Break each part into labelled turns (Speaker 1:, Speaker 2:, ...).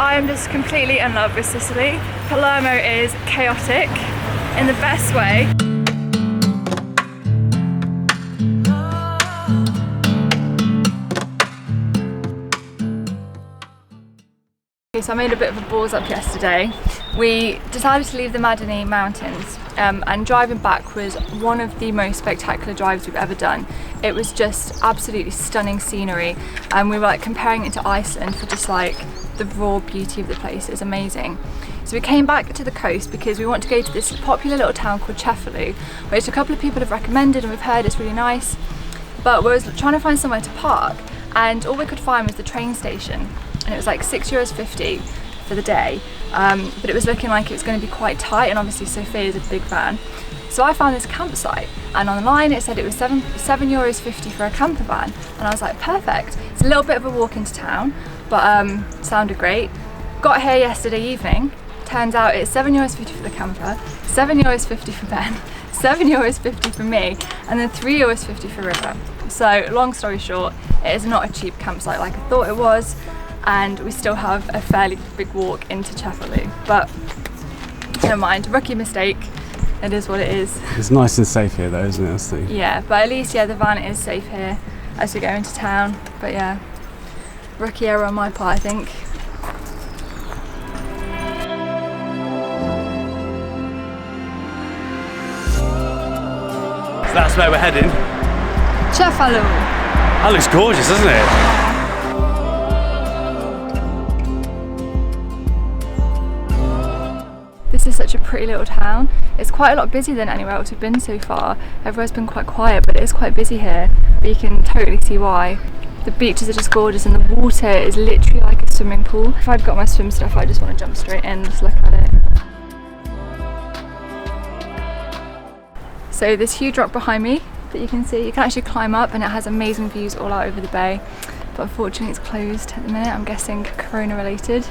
Speaker 1: I am just completely in love with Sicily. Palermo is chaotic in the best way. Okay, so I made a bit of a balls up yesterday. We decided to leave the Madini Mountains and driving back was one of the most spectacular drives we've ever done. It was just absolutely stunning scenery and we were like comparing it to Iceland for just like the raw beauty of the place. It was amazing. So we came back to the coast because we want to go to this popular little town called Cefalù, which a couple of people have recommended and we've heard it's really nice. But we were trying to find somewhere to park and all we could find was the train station. And it was like €6.50 for the day, but it was looking like it was going to be quite tight, and obviously Sophia is a big fan. So I found this campsite, and online it said it was €7.50 for a camper van, and I was like, perfect. It's a little bit of a walk into town, but sounded great. Got here yesterday evening. Turns out it's €7.50 for the camper, €7.50 for Ben, €7.50 for me, and then €3.50 for River. So long story short, it is not a cheap campsite like I thought it was. And we still have a fairly big walk into Cefalù, but never mind, rookie mistake, it is what it is.
Speaker 2: It's nice and safe here though, isn't it? That's the...
Speaker 1: Yeah, but at least the van is safe here as we go into town, but yeah, rookie error on my part I think.
Speaker 2: So that's where we're heading?
Speaker 1: Cefalù.
Speaker 2: That looks gorgeous, doesn't it?
Speaker 1: This is such a pretty little town. It's quite a lot busier than anywhere else we've been so far. Everywhere's been quite quiet, but it is quite busy here. But you can totally see why. The beaches are just gorgeous and the water is literally like a swimming pool. If I'd got my swim stuff, I'd just want to jump straight in and just look at it. So this huge rock behind me that you can see, you can actually climb up and it has amazing views all out over the bay. But unfortunately it's closed at the minute, I'm guessing corona related.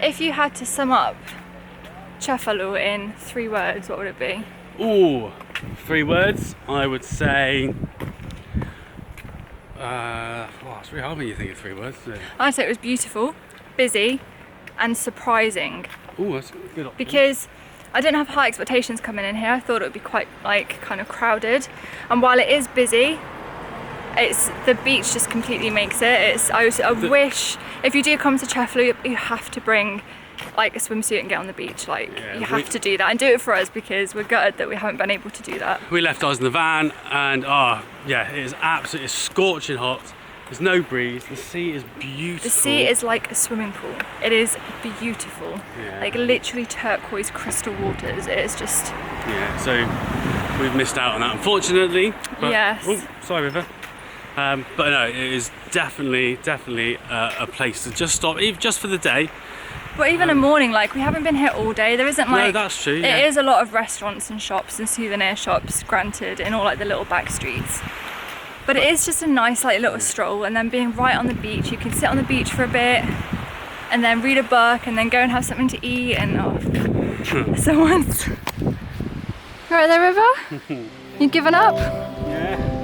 Speaker 1: If you had to sum up Cefalù in 3 words, what would it be?
Speaker 2: Ooh, 3 words. I would say. It's really hard when you think of 3 words.
Speaker 1: I'd say it was beautiful, busy, and surprising.
Speaker 2: Ooh, that's a good option.
Speaker 1: Because I didn't have high expectations coming in here. I thought it would be quite like kind of crowded, and while it is busy, it's the beach just completely makes it. I wish if you do come to Cefalù, you have to bring like a swimsuit and get on the beach. Like you have to do that and do it for us because we're gutted that we haven't been able to do that.
Speaker 2: We left ours in the van and yeah, it is absolutely scorching hot. There's no breeze. The sea is beautiful.
Speaker 1: The sea is like a swimming pool. It is beautiful.
Speaker 2: Yeah. Like
Speaker 1: literally turquoise crystal waters. It is just.
Speaker 2: Yeah. So we've missed out on that, unfortunately. But,
Speaker 1: yes.
Speaker 2: Oh, sorry, River. But no, it is definitely a place to just stop, even just for the day.
Speaker 1: But even a morning, like we haven't been here all day. There isn't like.
Speaker 2: No, that's true. Yeah.
Speaker 1: It is a lot of restaurants and shops and souvenir shops, granted, in all like the little back streets. But it is just a nice like little stroll, and then being right on the beach, you can sit on the beach for a bit, and then read a book, and then go and have something to eat. And someone's. Right there, River. You've given up?
Speaker 2: Yeah.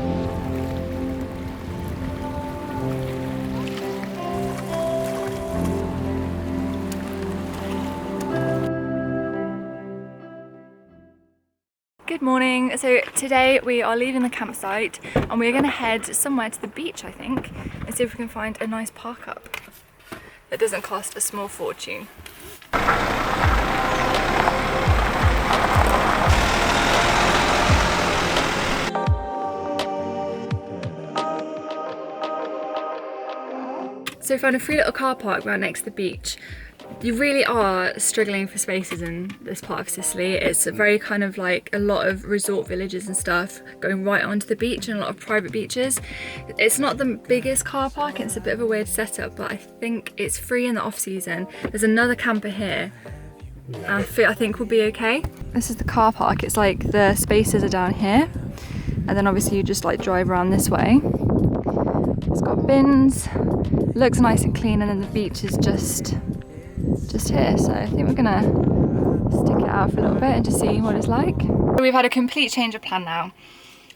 Speaker 1: Good morning. So today we are leaving the campsite and we're going to head somewhere to the beach, I think, and see if we can find a nice park up that doesn't cost a small fortune. So we found a free little car park right next to the beach. You really are struggling for spaces in this part of Sicily. It's a very kind of like a lot of resort villages and stuff going right onto the beach and a lot of private beaches. It's not the biggest car park, it's a bit of a weird setup, but I think it's free in the off season. There's another camper here and I think we'll be okay. This is the car park. It's like the spaces are down here and then obviously you just like drive around this way. It's got bins, looks nice and clean, and then the beach is just here, so I think we're gonna stick it out for a little bit and just see what it's like. We've had a complete change of plan now.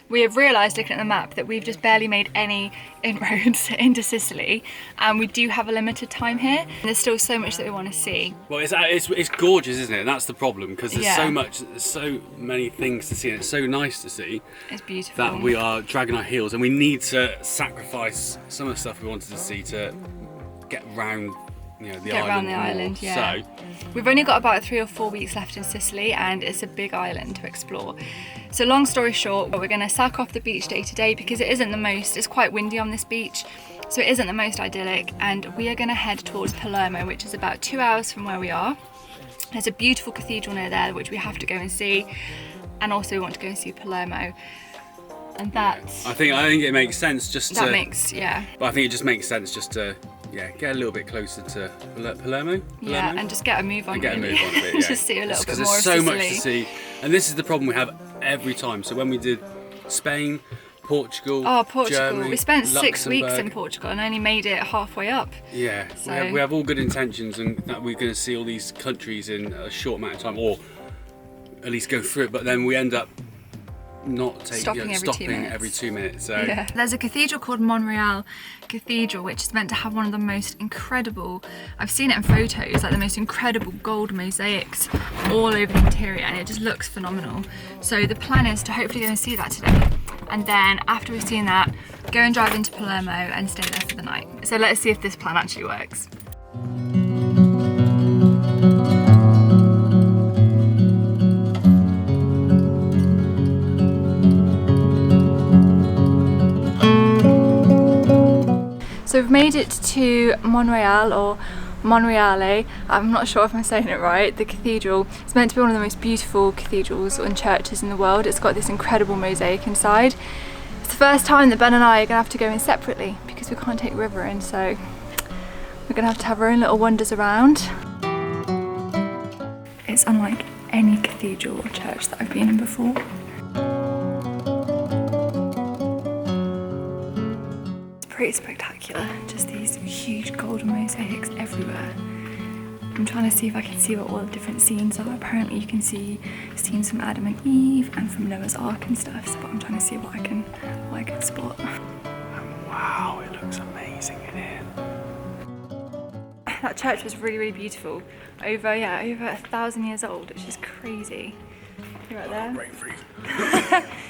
Speaker 1: We have realised, looking at the map, that we've just barely made any inroads into Sicily, and we do have a limited time here. There's still so much that we want to see.
Speaker 2: Well, it's gorgeous, isn't it? And that's the problem, because there's
Speaker 1: Yeah.
Speaker 2: there's so many things to see, and it's so nice to see.
Speaker 1: It's beautiful.
Speaker 2: That we are dragging our heels, and we need to sacrifice some of the stuff we wanted to see to get around, you know, the island.
Speaker 1: Yeah.
Speaker 2: So
Speaker 1: we've only got about 3 or 4 weeks left in Sicily, and it's a big island to explore. So long story short, we're going to sack off the beach day to day because it's quite windy on this beach, so it isn't the most idyllic, and we are going to head towards Palermo, which is about 2 hours from where we are. There's a beautiful cathedral near there which we have to go and see, and also we want to go and see Palermo. And that's...
Speaker 2: I think it makes sense just to...
Speaker 1: That makes, yeah.
Speaker 2: But I think it just makes sense just to, get a little bit closer to Palermo.
Speaker 1: Yeah, and just get a move on.
Speaker 2: And get a move on a bit, yeah.
Speaker 1: Just see a little bit more of
Speaker 2: Because there's so
Speaker 1: Sicily.
Speaker 2: much to see, and this is the problem we have every time. So when we did Spain, Portugal, Germany,
Speaker 1: we spent 6 weeks
Speaker 2: Luxembourg.
Speaker 1: in Portugal and only made it halfway up.
Speaker 2: Yeah,
Speaker 1: So-
Speaker 2: we have all good intentions, and that we're going to see all these countries in a short amount of time, or at least go through it. But then we end up not
Speaker 1: Stopping
Speaker 2: every 2 minutes. So
Speaker 1: Yeah. There's a cathedral called Monreale Cathedral, which is meant to have one of the most incredible, I've seen it in photos, like the most incredible gold mosaics all over the interior, and it just looks phenomenal. So the plan is to hopefully go and see that today, and then after we've seen that, go and drive into Palermo and stay there for the night. So let's see if this plan actually works. So we've made it to Monreale, or Monreale, I'm not sure if I'm saying it right, the cathedral. It's meant to be one of the most beautiful cathedrals and churches in the world. It's got this incredible mosaic inside. It's the first time that Ben and I are going to have to go in separately because we can't take River in, so we're going to have our own little wanders around. It's unlike any cathedral or church that I've been in before. Pretty spectacular, just these huge golden mosaics everywhere. I'm trying to see if I can see what all the different scenes are. Apparently you can see scenes from Adam and Eve and from Noah's Ark and stuff, so I'm trying to see what I can spot.
Speaker 2: wow, it looks amazing in here.
Speaker 1: That church was really, really beautiful. Over 1,000 years old, which is crazy. Right there.
Speaker 2: Brain freeze.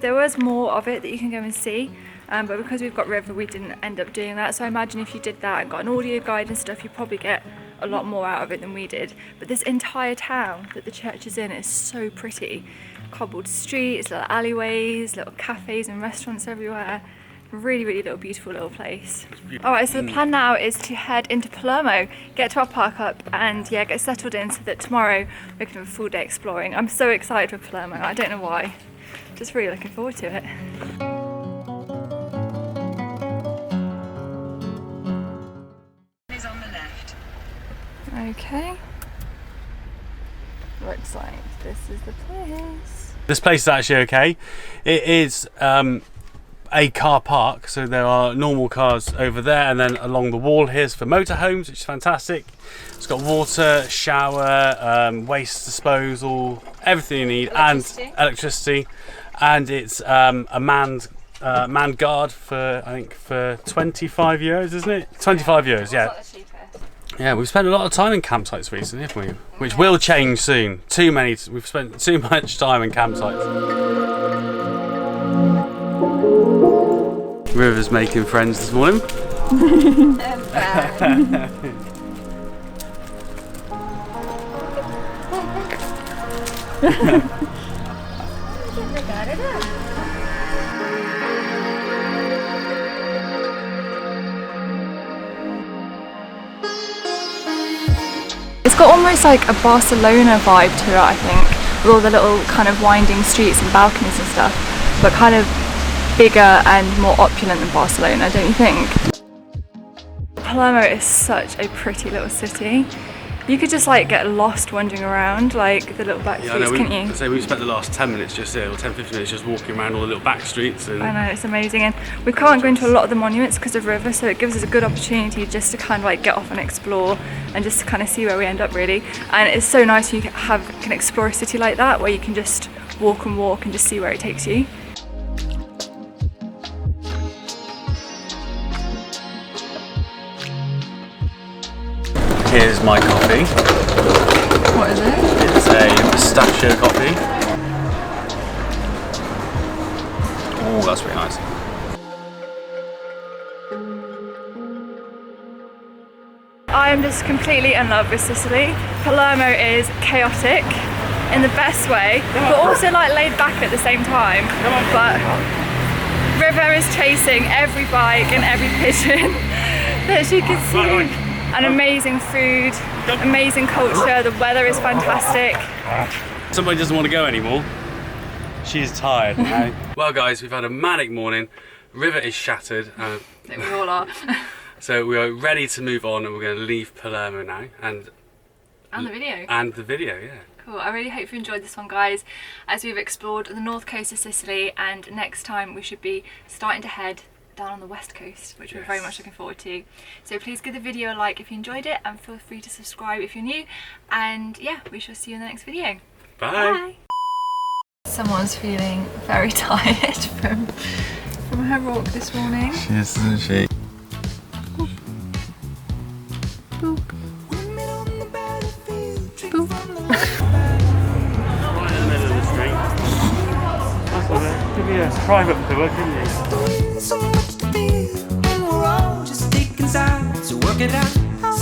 Speaker 1: There was more of it that you can go and see, but because we've got River, we didn't end up doing that. So I imagine if you did that and got an audio guide and stuff, you'd probably get a lot more out of it than we did. But this entire town that the church is in is so pretty. Cobbled streets, little alleyways, little cafes and restaurants everywhere. Really, really beautiful little place. Alright, so the plan now is to head into Palermo, get to our park up, and get settled in so that tomorrow we can have a full day exploring. I'm so excited for Palermo, I don't know why. Just really looking forward to it.
Speaker 3: Is on the left.
Speaker 1: Okay. Looks like this is the place.
Speaker 2: This place is actually okay. It is a car park, so there are normal cars over there, and then along the wall here's for motorhomes, which is fantastic. It's got water, shower, waste disposal, everything you need, and electricity. And it's a manned guard for, I think, for 25 euros, isn't it? 25 euros, yeah. Yeah, we've spent a lot of time in campsites recently, haven't we? Which will change soon. We've spent too much time in campsites. River's making friends this morning.
Speaker 1: It's got almost like a Barcelona vibe to it, I think, with all the little kind of winding streets and balconies and stuff, but kind of bigger and more opulent than Barcelona, don't you think? Palermo is such a pretty little city. You could just like get lost wandering around like the little back streets, couldn't you?
Speaker 2: So we spent the last 10 minutes just here, or 10-15 minutes just walking around all the little back streets. And
Speaker 1: I know, it's amazing, and we can't go into a lot of the monuments because of river, so it gives us a good opportunity just to kind of like get off and explore and just to kind of see where we end up really. And it's so nice when you can explore a city like that where you can just walk and just see where it takes you.
Speaker 2: Here's my coffee.
Speaker 1: What is it?
Speaker 2: It's a pistachio coffee. Oh, that's really nice.
Speaker 1: I am just completely in love with Sicily. Palermo is chaotic in the best way, but also like laid back at the same time. But River is chasing every bike and every pigeon that she can see. And amazing food, amazing culture, the weather is fantastic.
Speaker 2: Somebody doesn't want to go anymore. She's tired now. Well guys, we've had a manic morning. River is shattered.
Speaker 1: I think we all are.
Speaker 2: So we are ready to move on and we're going to leave Palermo now. And
Speaker 1: the video.
Speaker 2: And the video, yeah.
Speaker 1: Cool, I really hope you enjoyed this one guys, as we've explored the north coast of Sicily, and next time we should be starting to head down on the west coast, which we're very much looking forward to. So please give the video a like if you enjoyed it, and feel free to subscribe if you're new, and yeah, we shall see you in the next video.
Speaker 2: Bye.
Speaker 1: Bye. Someone's feeling very tired from her walk this morning.
Speaker 4: She is, isn't she?
Speaker 1: Boop. Boop. Boop.
Speaker 2: Right in the middle of the street. That's all right. Give me a private tour, couldn't you?
Speaker 5: So much to be, and we're all just taking time to work it out.